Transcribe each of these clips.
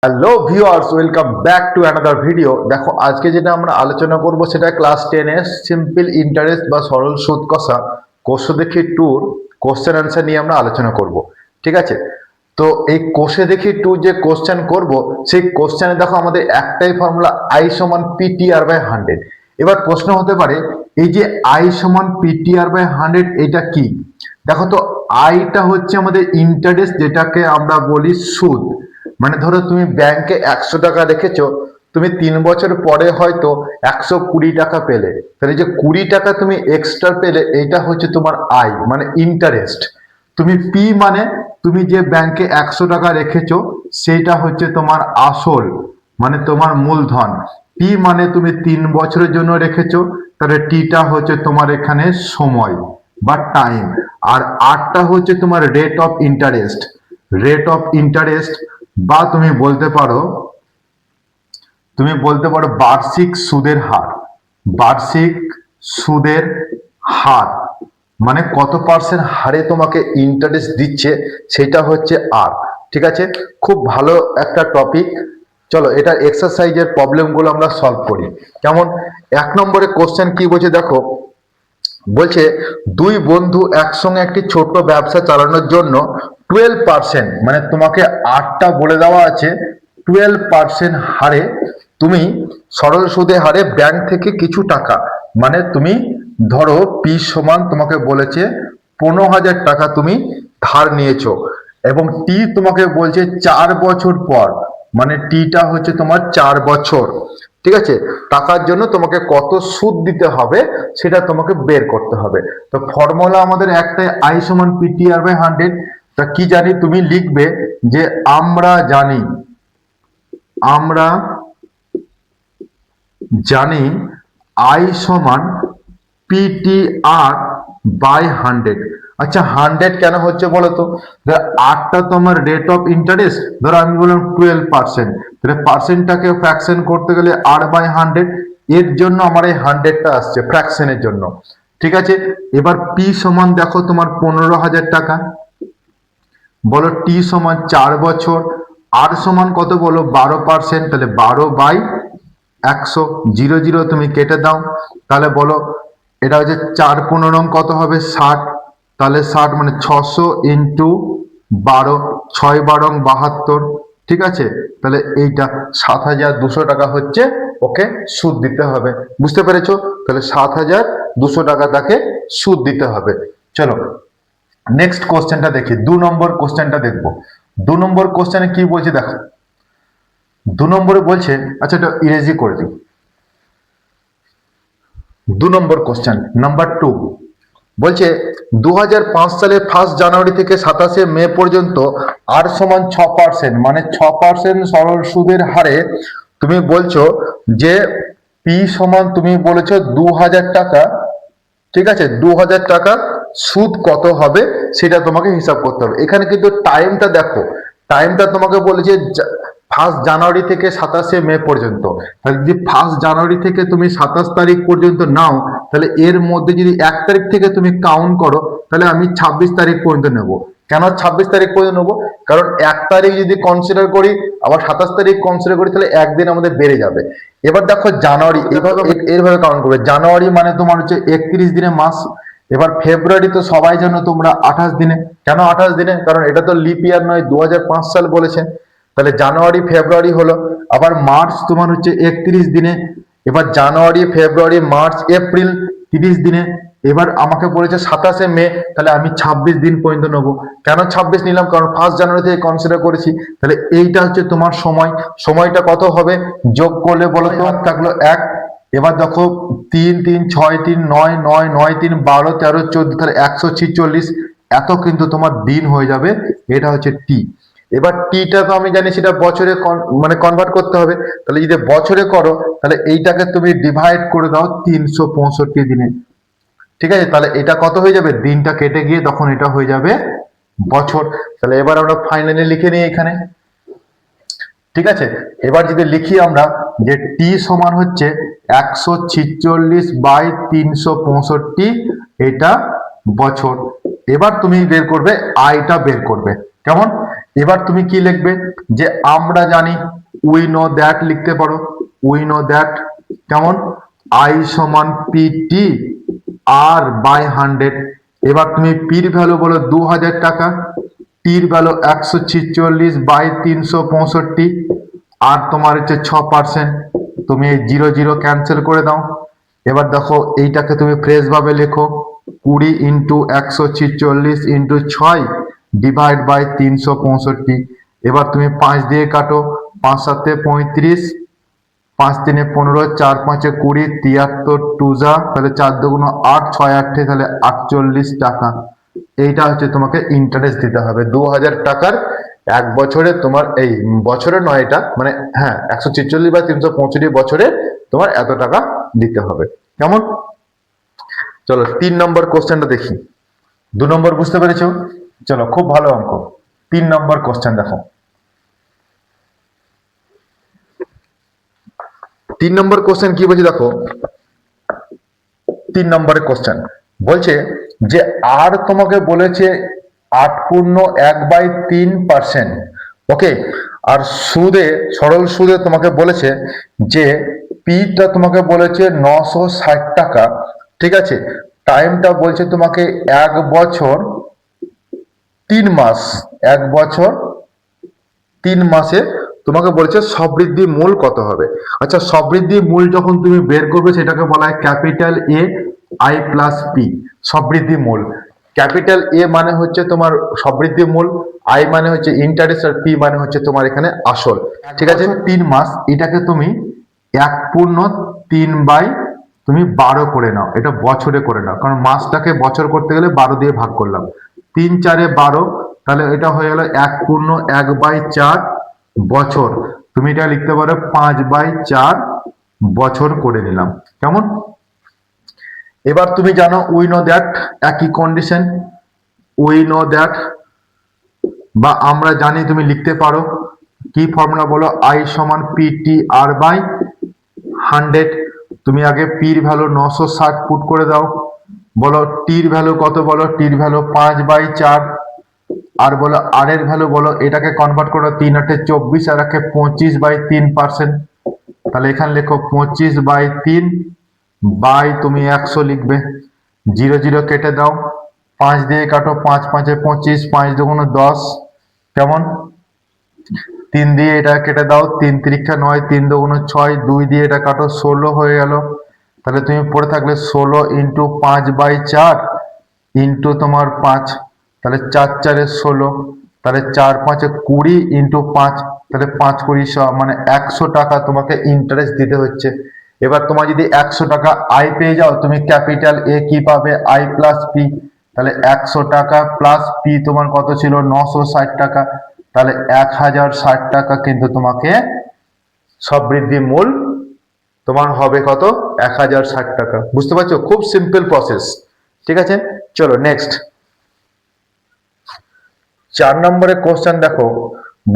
Hello viewers, welcome back to another video. দেখো, আজকে যেটা আমরা আলোচনা করব সেটা ক্লাস 10 এর সিম্পল ইন্টারেস্ট বা সরল সুদ কষা কোষে দেখি টুর কোশ্চেন অ্যান্সার নিয়ে আমরা আলোচনা করব। ঠিক আছে, তো এই কোষে দেখি টু যে কোশ্চেন করব, সেই কোশ্চেনে দেখো আমাদের একটাই ফর্মুলা, আই সমান পিটিআর বাই 100। এবার প্রশ্ন হতে পারে, এই যে আই সমান পিটিআর বাই 100 এটা কি? দেখো তো, আইটা হচ্ছে আমাদের ইন্টারেস্ট, যেটাকে আমরা বলি সুদ। মানে ধরো তুমি ব্যাংকে 100 টাকা রেখেছো, তুমি 3 বছর পরে হয়তো 120 টাকা পেলে, তাহলে যে 20 টাকা তুমি এক্সট্রা পেলে, এইটা হচ্ছে তোমার আই মানে ইন্টারেস্ট। তুমি পি মানে তুমি যে ব্যাংকে 100 টাকা রেখেছো সেইটা হচ্ছে তোমার আসল মানে তোমার মূলধন। পি মানে তুমি 3 বছরের জন্য রেখেছো, তাহলে টিটা হচ্ছে তোমার এখানে সময় বা টাইম। আর আরটা হচ্ছে তোমার rate of interest. Rate of interest বা তুমি বলতে পারো বার্ষিক সুদের হার। বার্ষিক সুদের হার মানে কত পার্সেন্ট হারে তোমাকে ইন্টারেস্ট দিচ্ছে, সেটা হচ্ছে আর। ঠিক আছে, খুব ভালো একটা টপিক। চলো এটার এক্সারসাইজের প্রবলেমগুলো আমরা সলভ করি। কেমন? 1 নম্বরে কোশ্চেন কি বলছে দেখো, বলছে দুই বন্ধু একসঙ্গে একটি ছোট ব্যবসা চালানোর জন্য 12%, মানে তোমাকে আটটা বলে দেওয়া আছে, 12% হারে তুমি সরল সুদে হারে ব্যাংক থেকে কিছু টাকা, মানে তুমি ধরো পি সমান তোমাকে বলেছে 15,000 টাকা তুমি ধার নিয়েছো, এবং টি তোমাকে বলছে 4 বছর পর, মানে টিটা হচ্ছে তোমার 4 বছর। ঠিক আছে, টাকার জন্য তোমাকে কত সুদ দিতে হবে সেটা তোমাকে বের করতে হবে। তো ফর্মুলা আমাদের একটাই, আই সমান পিটিআর বাই 100। তা কি জানি, তুমি লিখবে যে আমরা জানি আই সমান পিটিআর বাই 100। আচ্ছা, 100 কেন হচ্ছে বলো তো? আটটা তোমার রেট অফ ইন্টারেস্ট, ধরো আমি বললাম 12%, তাহলে পার্সেন্টটাকে ফ্র্যাকশন করতে গেলে আর বাই 100, এর জন্য আমার এই 100টা আসছে ফ্র্যাকশনের জন্য। ঠিক আছে, এবার পি সমান দেখো তোমার 15,000 টাকা, বলো টি সমান 4 বছর, আর সমান কত বলো 12%, তাহলে 12/100, 0 0 তুমি কেটে দাও, তাহলে বলো এটা হচ্ছে 4 15 কত হবে 60, তাহলে 60 মানে 600 ইন্টু 12, 6 12 72। ঠিক আছে, তাহলে এইটা 7,200 টাকা হচ্ছে ওকে সুদ দিতে হবে। বুঝতে পেরেছো? তাহলে 7,200 টাকা তাকে সুদ দিতে হবে। চলো নেক্সট কোশ্চেনটা দেখি, 2 নম্বর কোশ্চেনটা দেখবো। 2 নম্বর কোশ্চেনে কি বলছে দেখো, 2 নম্বরে বলছে, আচ্ছা এটা ইরেজি করে দিই। 2 নম্বর কোশ্চেন নাম্বার 2 বলছে 2005 সালে 1 জানুয়ারি থেকে 27 মে পর্যন্ত আর সমান 6%, মানে 6% সরল সুদের হারে তুমি বলছো যে পি সমান তুমি বলেছো 2,000 টাকা। ঠিক আছে, 2,000 টাকা সুদ কত হবে সেটা তোমাকে হিসাব করতে হবে। এখানে কিন্তু টাইমটা দেখো, টাইমটা তোমাকে বলেছে 1 জানুয়ারি থেকে 27 মে পর্যন্ত। তাহলে যদি 1 জানুয়ারি থেকে তুমি 27 তারিখ পর্যন্ত নাও, তাহলে এর মধ্যে যদি 1 তারিখ থেকে তুমি কাউন্ট করো, তাহলে আমি 26 তারিখ পর্যন্ত নেব। কেন 26 তারিখ পর্যন্ত নেবো? কারণ 1 তারিখ যদি কনসিডার করি, আবার 27 তারিখ কনসিডার করি, তাহলে একদিন আমাদের বেড়ে যাবে। এবার দেখো জানুয়ারি, এইভাবে কাউন্ট করবে। জানুয়ারি মানে তোমার হচ্ছে 31 দিনের মাস। এবার ফেব্রুয়ারি তো সবাই জানো তোমরা 28 দিনে। কেন 28 দিনে? কারণ এটা তো লিপ ইয়ার নয়, 2005 সাল বলেছে। তাহলে জানুয়ারি ফেব্রুয়ারি হলো। আবার মার্চ তোমার হচ্ছে 31 দিনে। এবার জানুয়ারি ফেব্রুয়ারি মার্চ এপ্রিল 30 দিনে। এবার আমাকে বলেছে 27 মে, তাহলে আমি 26 দিন পর্যন্ত নেবো। কেন 26 নিলাম? কারণ 1 জানুয়ারি থেকে কনসিডার করেছি। তাহলে এইটা হচ্ছে তোমার সময়। সময়টা কত হবে যোগ করলে বলো তো? থাকলো 1। এবার দেখো 3 3 6 3 9 9 9 3 12 13 14, তাহলে 146, এত কিন্তু তোমার দিন হয়ে যাবে। এটা হচ্ছে টি। এবার টিটা তো আমি জানি সেটা বছরে মানে কনভার্ট করতে হবে। তাহলে যদি বছরে করো, তাহলে এইটাকে তুমি ডিভাইড করে দাও 365 দিনে। ঠিক আছে, তাহলে এটা কত হয়ে যাবে? দিনটা কেটে গিয়ে তখন এটা হয়ে যাবে বছর। তাহলে এবার আমরা ফাইনালি লিখে নিই এখানে। ঠিক আছে, এবার যদি লিখি আমরা যে টি সমান হচ্ছে 146/365, এটা বছর। এবার তুমি বের করবে আইটা বের করবে। কেমন? এবার তুমি কি লিখবে, যে আমরা জানি, উই নো দ্যাট লিখতে পারো, উই নো দ্যাট। কেমন, আই সমান পিটি আর বাই 100। এবার তুমি পির ভ্যালু বলো 2000 টাকা, টির ভ্যালু 146 বাই 365, আর তোমার হচ্ছে 6%। তুমি এই 0 0 ক্যান্সেল করে দাও। এবার দেখো এইটাকে তুমি ফ্রেশ ভাবে লেখো, 20 ইন্টু 146 ইন্টু 6 ডিভাইড বাই 365। এবার তুমি 5 দিয়ে কাটো, 5 7 35, 5 3 15, 4 5 20, 73 টু যা, তাহলে 4 2 8, 6 8 তাহলে 48 টাকা। এইটা হচ্ছে তোমাকে ইন্টারেস্ট দিতে হবে 2000 টাকার এক বছরে। তোমার এই বছরে নয়, এটা মানে হ্যাঁ 146 বা 365 বছরে তোমার এত টাকা দিতে হবে। কেমন, চলো 3 নম্বর কোশ্চেনটা দেখি। 2 নম্বর বুঝতে পেরেছো? চলো, খুব ভালো অঙ্ক। 3 নম্বর কোশ্চেন দেখো। 3 নম্বর কোশ্চেন কি বলছে দেখো। 3 নম্বরের কোশ্চেন বলছে যে আর তোমাকে বলেছে 8.1/3%। ওকে, আর সুদে, সরল সুদে তোমাকে বলেছে যে পিটা তোমাকে বলেছে 960 টাকা। ঠিক আছে, টাইমটা বলছে তোমাকে 1 বছর 3 মাস, 1 বছর 3 মাসে তোমাকে বলেছে সবৃদ্ধি মূল কত হবে। আচ্ছা, সবৃদ্ধি মূল যখন তুমি বের করবে সেটাকে বলা হয় capital A I plus P, সবৃদ্ধি মূল। ক্যাপিটাল এ মানে হচ্ছে তোমার সবৃদ্ধি মূল, আই মানে হচ্ছে ইন্টারেস্ট, আর পি মানে হচ্ছে তোমার এখানে আসল। ঠিক আছে, 3 মাস, এটাকে তুমি 1/3 তুমি 12 করে নাও, এটা বছরে করে নাও, কারণ মাসটাকে বছর করতে গেলে 12 দিয়ে ভাগ করলাম, 3 4 12, তাহলে এটা হয়ে গেল 1/1/4 বছর। তুমি এটা লিখতে পারো 5/4 বছর করে নিলাম। কেমন, এবার তুমি জানো উই নো দ্যাট, একই কন্ডিশন, উই নো দ্যাট বা আমরা জানি, তুমি লিখতে পারো কি ফর্মুলা বলো, আই সমান পিটি আর বাই 100। তুমি আগে পির ভ্যালু 960 পুট করে দাও, বলো টির ভ্যালু কত, বলো টির ভ্যালু 5/4, আর বলো আর এর ভ্যালু বলো, এটাকে কনভার্ট করো 3 8 24 আর একে 25/3%। তাহলে এখানে লেখো 25/3 বাই তুমি 100 লিখবে, 0 0 কেটে দাও, 5 দিয়ে কাটো, 5 5 25, 5 2 10। কেমন, 3 দিয়ে এটা কেটে দাও, 3 3 9, 3 2 6, 2 দিয়ে এটা কাটো, 16 হয়ে গেল। তাহলে তুমি পড়ে থাকলে 16 ইন্টু 5/4 ইন্টু তোমার 5, তাহলে 4 4 16, তাহলে 4 5 20 ইন্টু 5, তাহলে 5 20 মানে 100 টাকা তোমাকে ইন্টারেস্ট দিতে হচ্ছে। এবার তোমার যদি 100 টাকা আই পেয়ে যাও, তুমি ক্যাপিটাল এ কি পাবে, আই প্লাস পি। তাহলে 100 টাকা প্লাস পি তোমার কত ছিল, 960 টাকা। তাহলে 1060 টাকা কিন্তু তোমাকে সবৃদ্ধি মূল তোমার হবে কত, 1060 টাকা। বুঝতে পারছো, খুব সিম্পল প্রসেস। ঠিক আছে, চলো নেক্সট। 4 নম্বরের কোশ্চেন দেখো,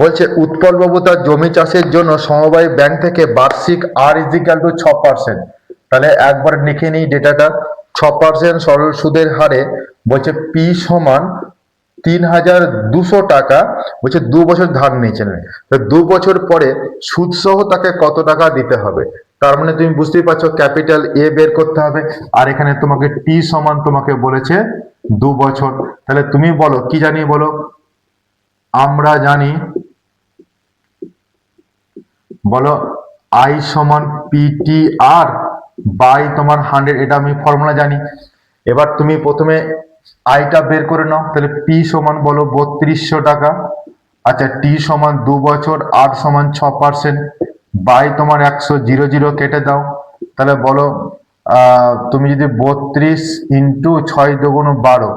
বলছে উৎপল বাবু তার জমি চাষের জন্য সমবায় ব্যাংক থেকে বার্ষিক আর ইজিক্যাল টু 6%। তাহলে একবার লিখে নিই ডেটাটা, 6% সরল সুদের হারে বলছে পি সমান 3200 টাকা, বলছে 2 বছর ধার নিয়েছেন। 2 বছর পরে সুদ সহ তাকে কত টাকা দিতে হবে। তার মানে তুমি বুঝতেই পারছো, ক্যাপিটাল এ বের করতে হবে, আর এখানে তোমাকে টি সমান তোমাকে বলেছে 2 বছর। তাহলে তুমি বলো কি জানি, বলো আমরা জানি, বলো আই সমান পিটি আর বাই তোমার 100, এটা আমি ফর্মুলা জানি। এবার তুমি প্রথমে আইটা বের করে নাও, তাহলে পি সমান বলো 3200 টাকা। আচ্ছা, টি সমান 2 বছর, আর সমান 6%, বাই তোমার 100, 0 0 কেটে দাও। তাহলে বলো তুমি যদি 32 ইন্টু 6 2 12,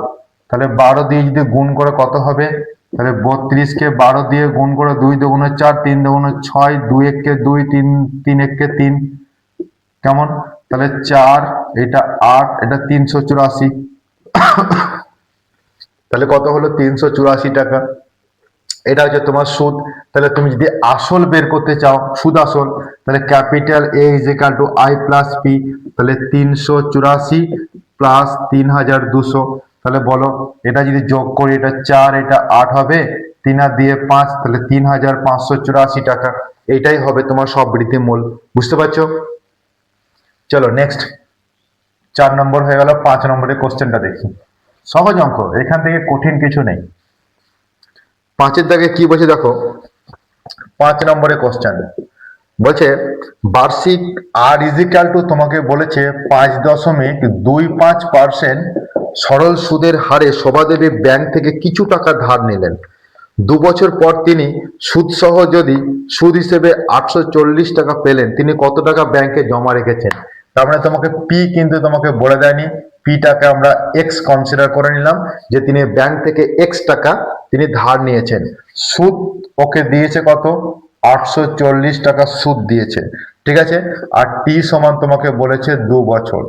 তাহলে 12 দিয়ে যদি গুণ করে কত হবে, তাহলে 32 কে 12 দিয়ে গুণ করে, 2 2 4, 3 2 6, 2 1 কে 2, 3 3 1 কে 3। কেমন, তাহলে 4, এটা 8, এটা 384। তাহলে কত হলো, 384 টাকা। এটা হচ্ছে তোমার সুদ। তাহলে তুমি যদি আসল বের করতে চাও, সুদ আসল, তাহলে capital A is equal to I plus P. তাহলে 384 প্লাস 3200, তাহলে বলো এটা যদি যোগ করি, এটা 4 এটা 8 হবে, 3 আর দিয়ে 5, তাহলে 3584 টাকা। এইটাই হবে তোমার সববৃদ্ধি মূল। বুঝতে পারছো? চলো নেক্সট 4 নম্বর হয়ে গেল। 5 নম্বরের কোশ্চেনটা দেখি। সহজ অঙ্ক, এখান থেকে কঠিন কিছু নেই। 5-এর দাগে কি বলছে দেখো। 5 নম্বরের কোশ্চেন বলছে বার্ষিক আর ইজিক্যাল টু, তোমাকে বলেছে 5.25% সরল সুদের হারে শোভাদেবী ব্যাংক থেকে কিছু টাকা ধার নিলেন। 2 বছর পর তিনি সুদ সহ যদি সুদ হিসেবে 840 টাকা পেলেন, তিনি কত টাকা ব্যাংকে জমা রেখেছেন? তার মানে তোমাকে পি কিন্তু তোমাকে বলে দেয়নি, পিটাকে আমরা এক্স কনসিডার করে নিলাম, যে তিনি ব্যাংক থেকে এক্স টাকা তিনি ধার নিয়েছেন। সুদ ওকে দিয়েছে কত? 840 টাকা সুদ দিয়েছে, ঠিক আছে। আর টি সমান তোমাকে বলেছে 2 বছর।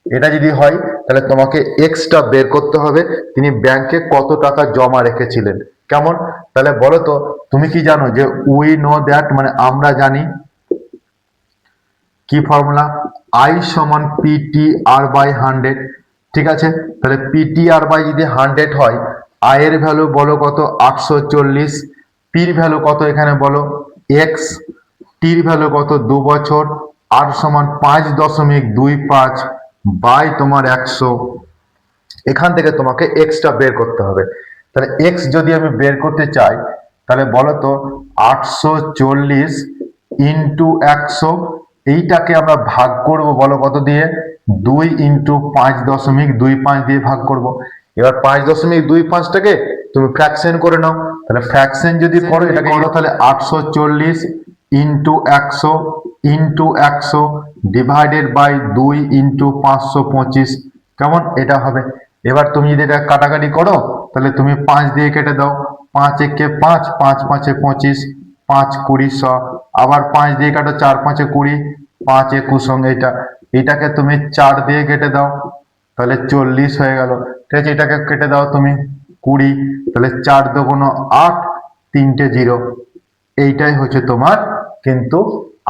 এটা যদি হয় তাহলে তোমাকে এক্সটা বের করতে হবে, তিনি ব্যাংকে কত টাকা জমা রেখেছিলেন। কেমন? তাহলে বলো তো, তুমি কি জানো যে উই নো দ্যাট, মানে আমরা জানি কি ফর্মুলা? আই সমান পিটি আর বাই 100, ঠিক আছে। তাহলে পিটি আর বাই যদি 100 হয়, আই এর ভ্যালু বলো কত? 840। পির ভ্যালু কত এখানে বলো? এক্স। টির ভ্যালু কত? 2 বছর। আর সমান 5.25 বাই তোমার 100। এখান থেকে তোমাকে এক্সটা বের করতে হবে। তাহলে এক্স যদি আমি বের করতে চাই, তাহলে বলো তো 840 ইন্টু 100, এইটাকে আমরা ভাগ করব বলো কত দিয়ে? 2 ইন্টু 5.25 দিয়ে ভাগ করব। এবার 5.25টাকে তুমি ফ্র্যাকশন করে নাও। তাহলে ফ্র্যাকশন যদি করো, এটাকে করো, তাহলে 840 into 100 into 100 divided by 2 into 525। কেমন? এটা হবে। এবার তুমি যদি এটা কাটাকাটি করো, তাহলে তুমি 5 দিয়ে কেটে দাও। 5 একে 5, 5 5 এ 25, 5 20 100। আবার 5 দিয়ে কাটো, 4 5 এ 20, 5 21 সঙ্গে এটাকে তুমি 4 দিয়ে কেটে দাও, তাহলে 40 হয়ে গেল, ঠিক আছে। এটাকে কেটে দাও তুমি 20, তাহলে 4 2 8, 3টে 0। এইটাই হচ্ছে তোমার কিন্তু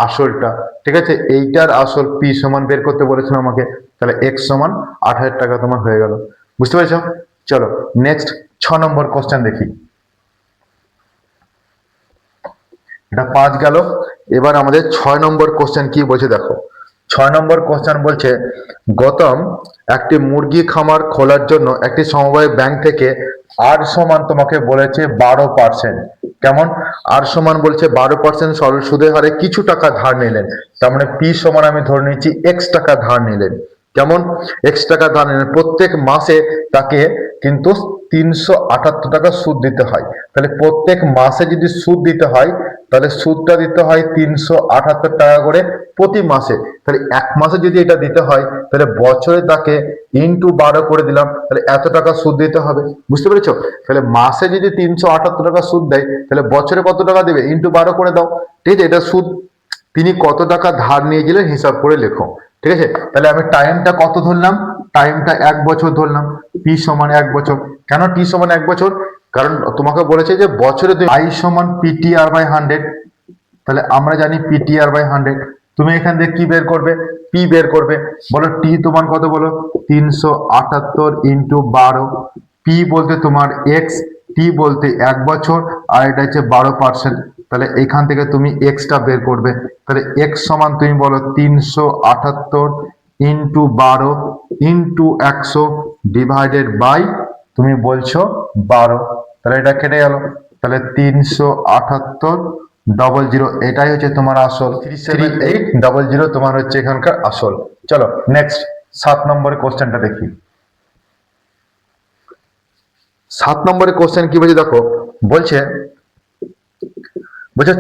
আসলটা, ঠিক আছে। এইটার আসল পি সমান বের করতে বলেছিল আমাকে, তাহলে এক্স সমান 8000 টাকা তোমার হয়ে গেল। বুঝতে পেরেছো? চলো নেক্সট 6 নম্বর কোশ্চেন দেখি। এটা 5 গেল। এবার আমাদের 6 নম্বর কোশ্চেন কি বলছে দেখো। 6 নম্বর কোশ্চেন বলছে গৌতম একটি মুরগি খামার খোলার জন্য একটি সমবায় ব্যাংক থেকে আর সমান তোমাকে বলেছে 12%। কেমন? আর সমান বলছে 12% সরল সুদের হারে কিছু টাকা ধার নিলেন। তার মানে পি সমান আমি ধরে নিচ্ছি এক্স টাকা ধার নিলেন। কেমন? এক্স টাকা ধার নিলেন। প্রত্যেক মাসে তাকে কিন্তু 378 টাকা সুদ দিতে হয়। তাহলে প্রত্যেক মাসে যদি সুদ দিতে হয়, তাহলে সুদটা দিতে হয় 378 টাকা করে প্রতি মাসে। তাহলে এক মাসে যদি এটা দিতে হয়, তাহলে বছরে তাকে ইন্টু 12 করে দিলাম, তাহলে এত টাকা সুদ দিতে হবে। বুঝতে পেরেছো? তাহলে মাসে যদি 378 টাকা সুদ দেয়, তাহলে বছরে কত টাকা দেবে? ইন্টু 12 করে দাও, ঠিক আছে। এটা সুদ। তিনি কত টাকা ধার নিয়েছিলেন হিসাব করে লেখো, ঠিক আছে। তাহলে আমি টাইমটা কত ধরলাম? টাইমটা 1 বছর ধরলাম। পি সমান 1 বছর। কেন টি সমান 1 বছর? কারণ তোমাকে বলেছে যে বছরে আই সমান পিটি আর বাই 100। তাহলে আমরা জানি পিটি আর বাই 100। তুমি এখান থেকে কি বের করবে? পি বের করবে। বলো টি তোমার কত? বলো 378 ইন্টু 12। পি বলতে তোমার এক্স, টি বলতে 1 বছর, আর এটা হচ্ছে 12%। তাহলে এখান থেকে তুমি এক্সটা বের করবে। তাহলে এক্স সমান তুমি বলো 378 ইন্টু 12 ইন্টু 100 ডিভাইডেড বাই তুমি বলছো 12। তাহলে এটা কেটে গেল। তাহলে 378 ডবল জিরো, এটাই হচ্ছে তোমার আসল। 37800 তোমার হচ্ছে এখানকার আসল। চলো নেক্সট 7 নম্বরের কোশ্চেনটা দেখি। 7 নম্বরের কোশ্চেন কি বলছে দেখো। বলছে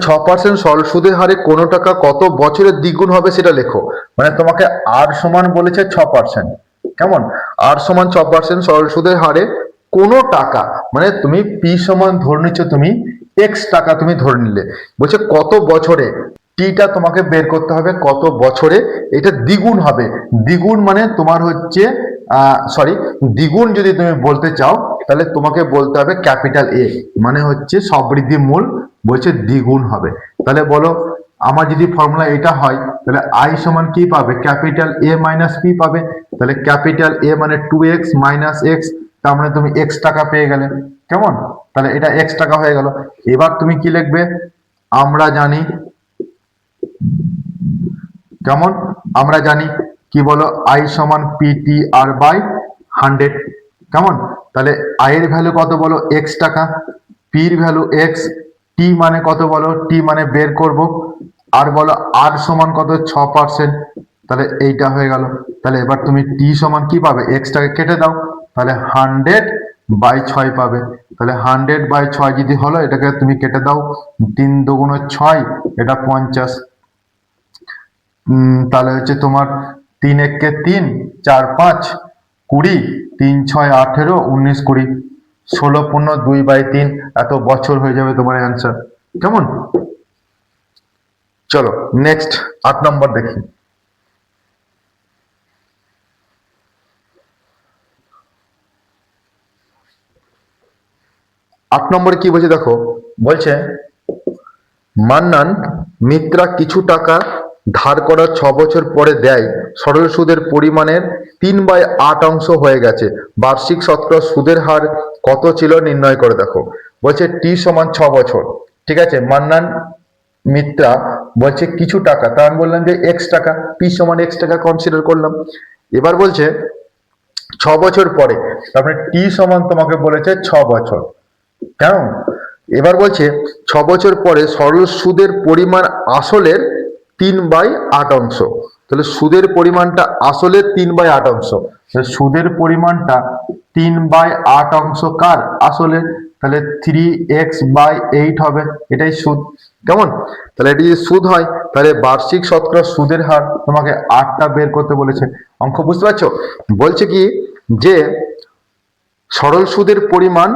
6% সরল সুদের হারে কোনো টাকা কত বছরে দ্বিগুণ হবে সেটা লেখো। মানে তোমাকে আর সমান বলেছে 6%। কেমন? আর সমান 6% সরল সুদের হারে কোনো টাকা, মানে তুমি পি সমান ধরে নিচ্ছ, তুমি এক্স টাকা তুমি ধরে নিলে। বলছে কত বছরে, টিটা তোমাকে বের করতে হবে কত বছরে এটা দ্বিগুণ হবে। দ্বিগুণ মানে তোমার হচ্ছে সরি, দ্বিগুণ যদি তুমি বলতে চাও, তাহলে তোমাকে বলতে হবে ক্যাপিটাল এ, মানে হচ্ছে সবৃদ্ধি মূল। বলছে দ্বিগুণ হবে। তাহলে বলো, আমার যদি ফর্মুলা এটা হয়, তাহলে আই সমান কি পাবে? ক্যাপিটাল এ মাইনাস পি পাবে। তাহলে ক্যাপিটাল এ মানে 2x মাইনাস এক্স, তার মানে তুমি এক্স টাকা পেয়ে গেলে। কেমন? তাহলে এটা এক্স টাকা হয়ে গেল। এবার তুমি কি লিখবে? আমরা জানি, কেমন? আমরা জানি কি বলো, আই সমান পিটি আর বাই 100, কেমন? তাহলে আই এর ভ্যালু কত বলো? এক্স টাকা, পির ভ্যালু এক্স, টি মানে কত বলো? টি মানে বের করব, আর বলো আর সমান কত? 6%। তাহলে এইটা হয়ে গেল। তাহলে এবার তুমি টি সমান কি পাবে? এক্স টাকে কেটে দাও, তাহলে 100/6 পাবে। তাহলে 100/6 যদি হলো, এটাকে তুমি কেটে দাও, 3 দুগুণ 6, এটা 50। তাহলে হচ্ছে তোমার 3 একে 3, 4 5 20, 3 6 18, 19 20, 16 × 2/3, এত বছর হয়ে যাবে তোমার অ্যান্সার। কেমন? চলো নেক্সট 8 নম্বর দেখি। 8 নম্বরে কি বলছে দেখো, বলছে মান্নান মিত্রা কিছু টাকা ধার করার 6 বছর পরে দেয়, সরল সুদের পরিমাণের 3/8 অংশ হয়ে গেছে, বার্ষিক শতকরা সুদের হার কত ছিল নির্ণয় করে দেখো। বলছে টি সমান 6 বছর, ঠিক আছে। মান্নান মিত্রা বলছে কিছু টাকা, তা আমি বললাম যে এক্স টাকা, পি সমান এক্স টাকা কনসিডার করলাম। এবার বলছে 6 বছর পরে, তারপরে টি সমান তোমাকে বলেছে 6 বছর, কেমন? এবার বলছে 6 বছর পরে সরল সুদের পরিমাণ আসলের 3/8 অংশ। তাহলে সুদের পরিমাণটা আসলের 3/8 অংশ, সুদের পরিমাণটা 3/8 অংশ কার? আসলের। তাহলে 3x/8 হবে, এটাই সুদ, কেমন? তাহলে এটি যদি সুদ হয়, তাহলে বার্ষিক শতকরা সুদের হার তোমাকে 8টা বের করতে বলেছে। অঙ্ক বুঝতে পারছো? বলছে কি যে সরল সুদের পরিমাণ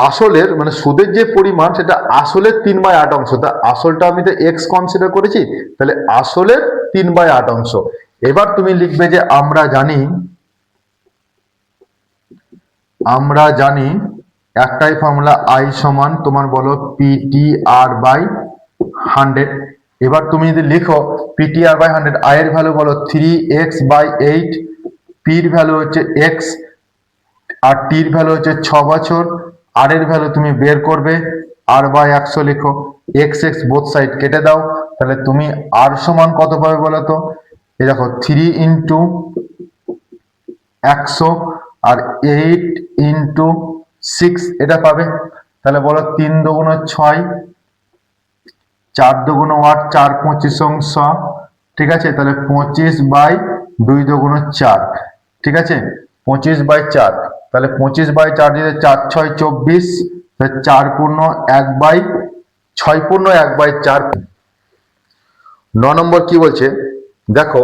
আসলের, মানে সুদের যে পরিমাণ সেটা আসলের 3/8 অংশ, তা আসলটা আমি তো এক্স কনসিডার করেছি, তাহলে আসলের 3/8 অংশ। এবার তুমি লিখবে যে আমরা জানি একটাই ফর্মুলা, আই সমান তোমার বলো পিটি আর বাই 100। এবার তুমি যদি লিখো পিটি আর বাই 100, আই এর ভ্যালু বলো 3x/8, পির ভ্যালু হচ্ছে এক্স, আর টির ভ্যালু হচ্ছে 6 বছর, আর এর ভ্যালু তুমি বের করবে, r/100 লিখো, এক্স এক্স বোথ সাইড কেটে দাও, তাহলে তুমি আর সমান কত পাবে বলো তো? এই দেখো 3 × 100 আর 8 × 6 এটা পাবে। তাহলে বলো 3 দুগুণ 6, 4 দুগুণ 8, 4 25 100, ঠিক আছে। তাহলে 25/2 দুগুণ 4, ঠিক আছে, 25/4। তাহলে 25/4 যদি 4 6 24, 4 পূর্ণ 1/6 পূর্ণ 1/4। 9 নম্বর কি বলছে দেখো,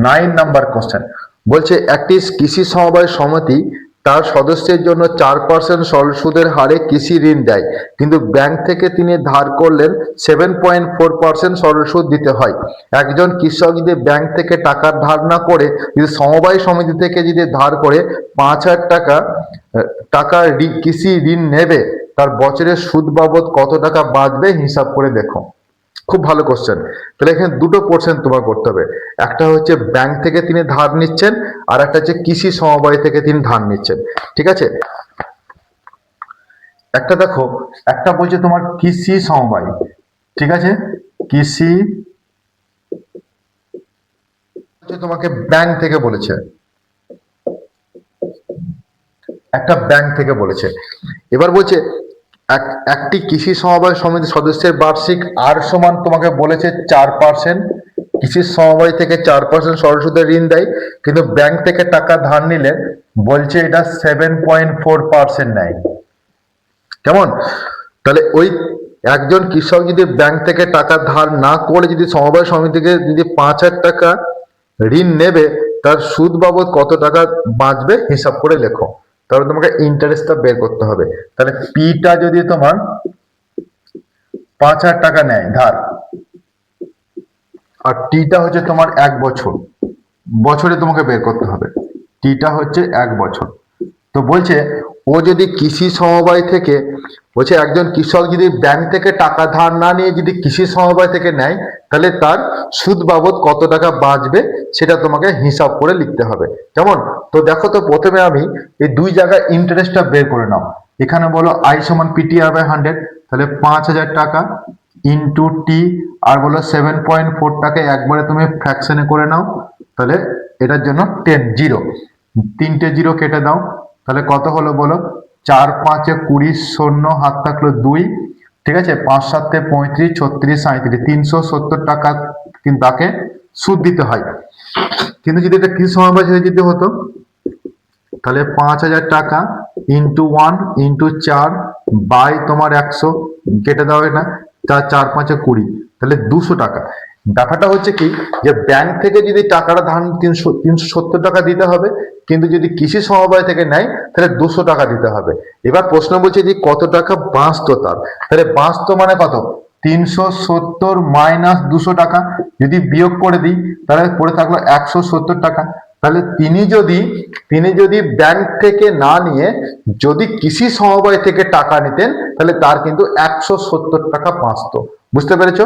9 নাম্বার কোশ্চেন, বলছে একটি কৃষি সমবায় সমিতি তার সদস্যের জন্য 4% সরল সুদের হারে কৃষি ঋণ দেয়, কিন্তু ব্যাংক থেকে তিনি ধার করলেন 7.4% সরল সুদ দিতে হয়। একজন কৃষক যদি ব্যাংক থেকে টাকা ধার না করে যদি সমবায় সমিতি থেকে যদি ধার করে 5,000 টাকা কৃষি ঋণ নেবে, তার বছরের সুদ বাবদ কত টাকা বাঁচবে হিসাব করে দেখো। খুব ভালো কোশ্চেন। তাহলে এখানে দুটো পোর্শন তোমার করতে হবে, একটা হচ্ছে ব্যাংক থেকে তিনি ধার নিচ্ছেন, আর একটা হচ্ছে কৃষি সমবায় থেকে তিনি ধার নিচ্ছেন, ঠিক আছে। একটা দেখো, একটা বলছে তোমার কৃষি সমবায়, ঠিক আছে, কৃষি তোমাকে ব্যাংক থেকে বলেছে, একটা ব্যাংক থেকে বলেছে। এবার বলছে একটি কৃষি সমবায় সমিতির সদস্যের বার্ষিক আর সমান তোমাকে বলেছে 4%, কৃষি সমবায় থেকে 4% সরল সুদে ঋণ দেয়, কিন্তু ব্যাংক থেকে টাকা ধার নিলে বলছে এটা 7.4% নেয়, কেমন? তাহলে ওই একজন কৃষক যদি ব্যাংক থেকে টাকা ধার না করে যদি সমবায় সমিতিকে যদি 5,000 টাকা ঋণ নেবে, তার সুদ বাবদ কত টাকা বাঁচবে হিসাব করে লেখো। তাহলে তোমাকে ইন্টারেস্টটা বের করতে হবে। তাহলে পিটা যদি তোমার 5,000 টাকা নেয় ধার, আর টিটা হচ্ছে তোমার 1 বছর, বছরে তোমাকে বের করতে হবে, টিটা হচ্ছে 1 বছর। তো বলছে ও যদি কৃষি সমবায় থেকে, বলছে একজন কৃষক যদি ব্যাংক থেকে টাকা ধার না নিয়ে যদি কৃষি সমবায় থেকে নেয়, তাহলে তার সুদ বাবদ কত টাকা বাঁচবে সেটা তোমাকে হিসাব করে লিখতে হবে, কেমন? তো দেখো, তো প্রথমে আমি এই দুই জায়গায় ইন্টারেস্টটা বের করে নাও। এখানে বলো আই সমান পিটিআর বাই 100, তাহলে 5,000 টাকা ইন্টু টি, আর বলো 7.4 টাকা একবারে তুমি ফ্র্যাকশনে করে নাও, তাহলে এটার জন্য 10 জিরো, তিনটে জিরো কেটে দাও, তাহলে কত হলো বলো, 4 5 20, শূন্য হাত থাকলো 2, ঠিক আছে, 5 7 35 36 37, 370 টাকা কিন্তু তাকে সুদ দিতে হয়। কিন্তু যদি এটা কি সমবায় যদি হতো, তাহলে 5,000 টাকা ইন্টু 1 ইন্টু 4 বাই তোমার 100, কেটে দাও এটা, 4 4 5 20, তাহলে 200 টাকা। ব্যাপারটা হচ্ছে কি, যে ব্যাংক থেকে যদি টাকাটা ধান 370 টাকা দিতে হবে, কিন্তু যদি কৃষি সমবায় থেকে নেয় তাহলে 200 টাকা দিতে হবে। এবার প্রশ্ন বলছে যে কত টাকা বাঁচত তার, তাহলে বাঁচত মানে কত, 370 মাইনাস 200 টাকা, যদি বিয়োগ করে দিই তাহলে পড়ে থাকলো 170 টাকা। তাহলে তিনি যদি ব্যাংক থেকে না নিয়ে যদি কৃষি সমবায় থেকে টাকা নিতেন, তাহলে তার কিন্তু 170 টাকা বাঁচতো। বুঝতে পেরেছো?